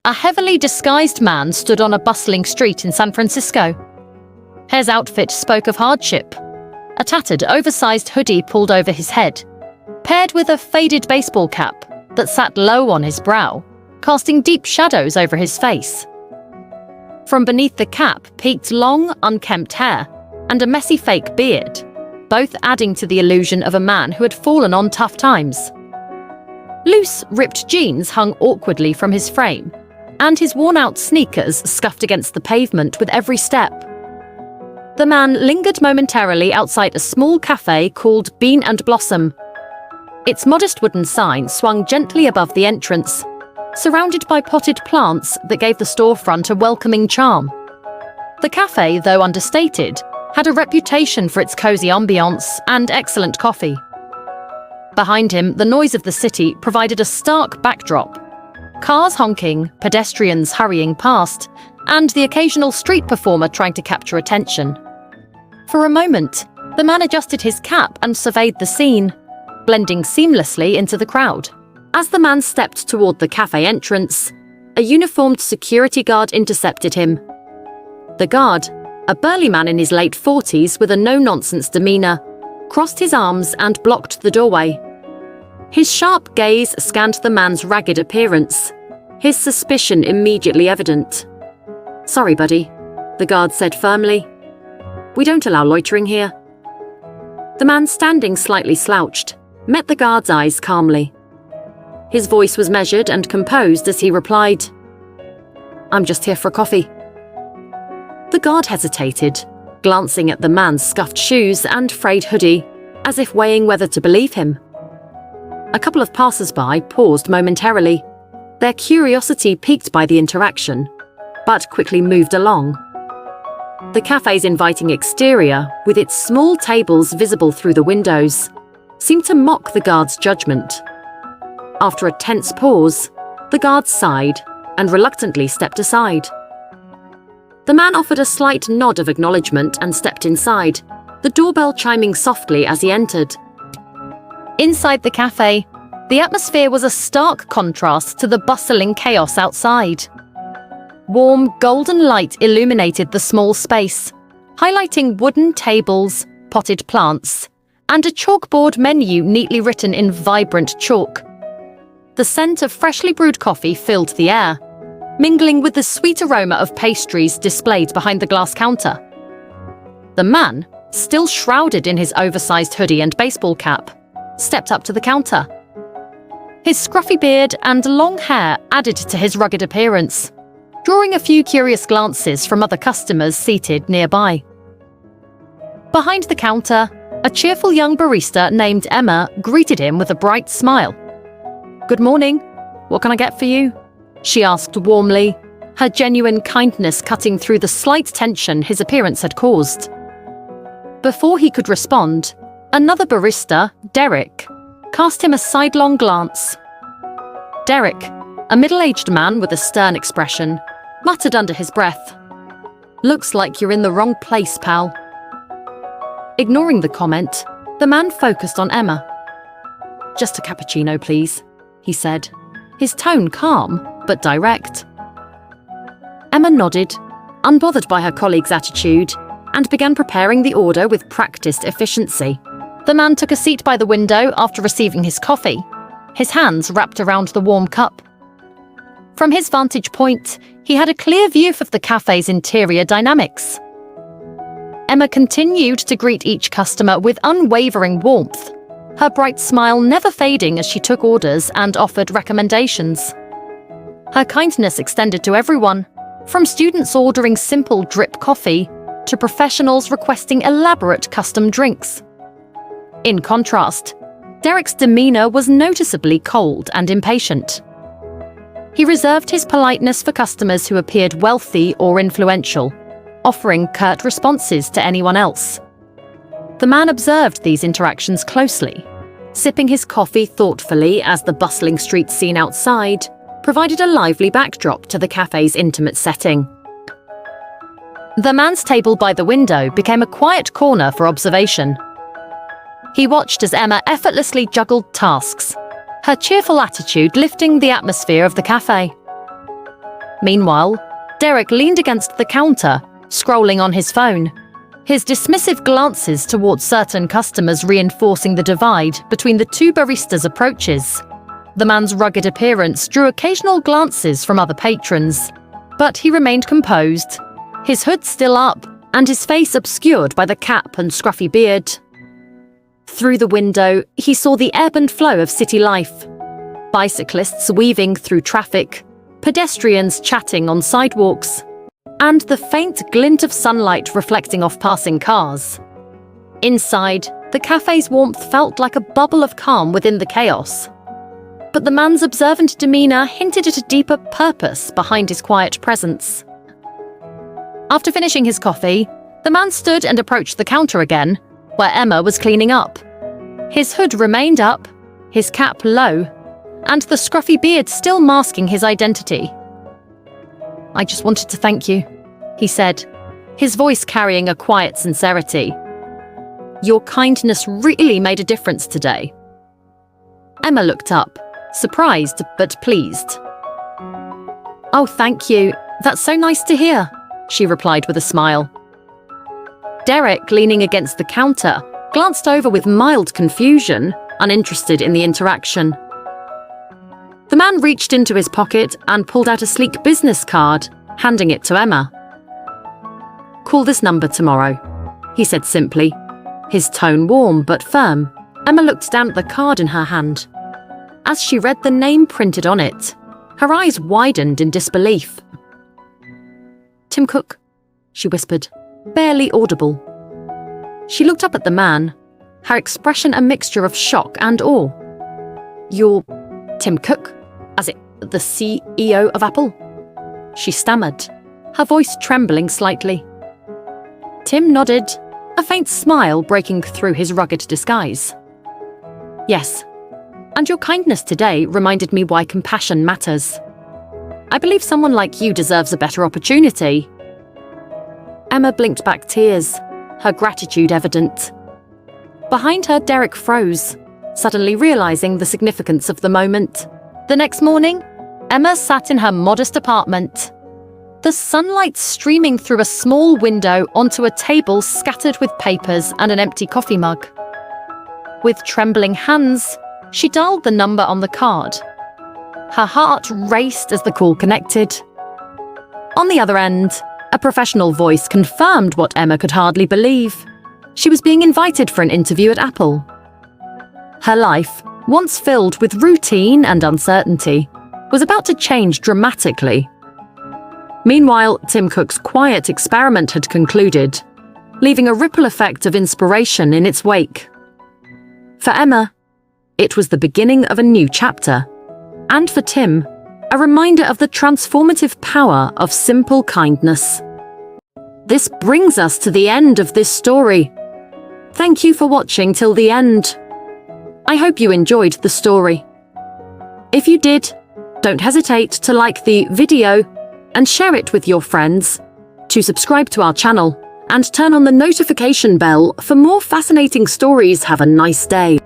a heavily disguised man stood on a bustling street in San Francisco. His outfit spoke of hardship. A tattered, oversized hoodie pulled over his head, paired with a faded baseball cap that sat low on his brow, casting deep shadows over his face. From beneath the cap peeked long, unkempt hair and a messy fake beard, both adding to the illusion of a man who had fallen on tough times. Loose, ripped jeans hung awkwardly from his frame, and his worn-out sneakers scuffed against the pavement with every step. The man lingered momentarily outside a small cafe called Bean and Blossom. Its modest wooden sign swung gently above the entrance, surrounded by potted plants that gave the storefront a welcoming charm. The cafe, though understated, had a reputation for its cozy ambiance and excellent coffee. Behind him, the noise of the city provided a stark backdrop. Cars honking, pedestrians hurrying past, and the occasional street performer trying to capture attention. For a moment, the man adjusted his cap and surveyed the scene, blending seamlessly into the crowd. As the man stepped toward the cafe entrance, a uniformed security guard intercepted him. The guard, a burly man in his late 40s with a no-nonsense demeanor, crossed his arms and blocked the doorway. His sharp gaze scanned the man's ragged appearance, his suspicion immediately evident. "Sorry, buddy," the guard said firmly. "We don't allow loitering here." The man, standing slightly slouched, met the guard's eyes calmly. His voice was measured and composed as he replied, "I'm just here for coffee." The guard hesitated, glancing at the man's scuffed shoes and frayed hoodie, as if weighing whether to believe him. A couple of passers-by paused momentarily, their curiosity piqued by the interaction, but quickly moved along. The cafe's inviting exterior, with its small tables visible through the windows, seemed to mock the guard's judgment. After a tense pause, the guard sighed and reluctantly stepped aside. The man offered a slight nod of acknowledgement and stepped inside, the doorbell chiming softly as he entered. Inside the cafe, the atmosphere was a stark contrast to the bustling chaos outside. Warm, golden light illuminated the small space, highlighting wooden tables, potted plants, and a chalkboard menu neatly written in vibrant chalk. The scent of freshly brewed coffee filled the air, mingling with the sweet aroma of pastries displayed behind the glass counter. The man, still shrouded in his oversized hoodie and baseball cap, stepped up to the counter. His scruffy beard and long hair added to his rugged appearance, drawing a few curious glances from other customers seated nearby. Behind the counter, a cheerful young barista named Emma greeted him with a bright smile. "Good morning. What can I get for you?" she asked warmly, her genuine kindness cutting through the slight tension his appearance had caused. Before he could respond, another barista, Derek, cast him a sidelong glance. Derek, a middle-aged man with a stern expression, muttered under his breath, "Looks like you're in the wrong place, pal." Ignoring the comment, the man focused on Emma. "Just a cappuccino, please," he said, his tone calm but direct. Emma nodded, unbothered by her colleague's attitude, and began preparing the order with practiced efficiency. The man took a seat by the window after receiving his coffee, his hands wrapped around the warm cup. From his vantage point, he had a clear view of the cafe's interior dynamics. Emma continued to greet each customer with unwavering warmth, her bright smile never fading as she took orders and offered recommendations. Her kindness extended to everyone, from students ordering simple drip coffee to professionals requesting elaborate custom drinks. In contrast, Derek's demeanor was noticeably cold and impatient. He reserved his politeness for customers who appeared wealthy or influential, offering curt responses to anyone else. The man observed these interactions closely, sipping his coffee thoughtfully as the bustling street scene outside provided a lively backdrop to the cafe's intimate setting. The man's table by the window became a quiet corner for observation. He watched as Emma effortlessly juggled tasks, her cheerful attitude lifting the atmosphere of the cafe. Meanwhile, Derek leaned against the counter, scrolling on his phone, his dismissive glances towards certain customers reinforcing the divide between the two baristas' approaches. The man's rugged appearance drew occasional glances from other patrons, but he remained composed, his hood still up and his face obscured by the cap and scruffy beard. Through the window, he saw the ebb and flow of city life. Bicyclists weaving through traffic, pedestrians chatting on sidewalks, and the faint glint of sunlight reflecting off passing cars. Inside, the cafe's warmth felt like a bubble of calm within the chaos. But the man's observant demeanor hinted at a deeper purpose behind his quiet presence. After finishing his coffee, the man stood and approached the counter again, where Emma was cleaning up. His hood remained up, his cap low, and the scruffy beard still masking his identity. "I just wanted to thank you," he said, his voice carrying a quiet sincerity. "Your kindness really made a difference today." Emma looked up, surprised but pleased. "Oh, thank you. That's so nice to hear," she replied with a smile. Derek, leaning against the counter, glanced over with mild confusion, uninterested in the interaction. The man reached into his pocket and pulled out a sleek business card, handing it to Emma. "Call this number tomorrow," he said simply, his tone warm but firm. Emma looked down at the card in her hand. As she read the name printed on it, her eyes widened in disbelief. "Tim Cook," she whispered, barely audible. She looked up at the man, her expression a mixture of shock and awe. "You're Tim Cook? As in, the CEO of Apple?" she stammered, her voice trembling slightly. Tim nodded, a faint smile breaking through his rugged disguise. "Yes, and your kindness today reminded me why compassion matters. I believe someone like you deserves a better opportunity." Emma blinked back tears, her gratitude evident. Behind her, Derek froze, suddenly realizing the significance of the moment. The next morning, Emma sat in her modest apartment, the sunlight streaming through a small window onto a table scattered with papers and an empty coffee mug. With trembling hands, she dialed the number on the card. Her heart raced as the call connected. On the other end, a professional voice confirmed what Emma could hardly believe. She was being invited for an interview at Apple. Her life, once filled with routine and uncertainty, was about to change dramatically. Meanwhile, Tim Cook's quiet experiment had concluded, leaving a ripple effect of inspiration in its wake. For Emma, it was the beginning of a new chapter, and for Tim, a reminder of the transformative power of simple kindness. This brings us to the end of this story. Thank you for watching till the end. I hope you enjoyed the story. If you did, don't hesitate to like the video and share it with your friends, to subscribe to our channel, and turn on the notification bell for more fascinating stories. Have a nice day.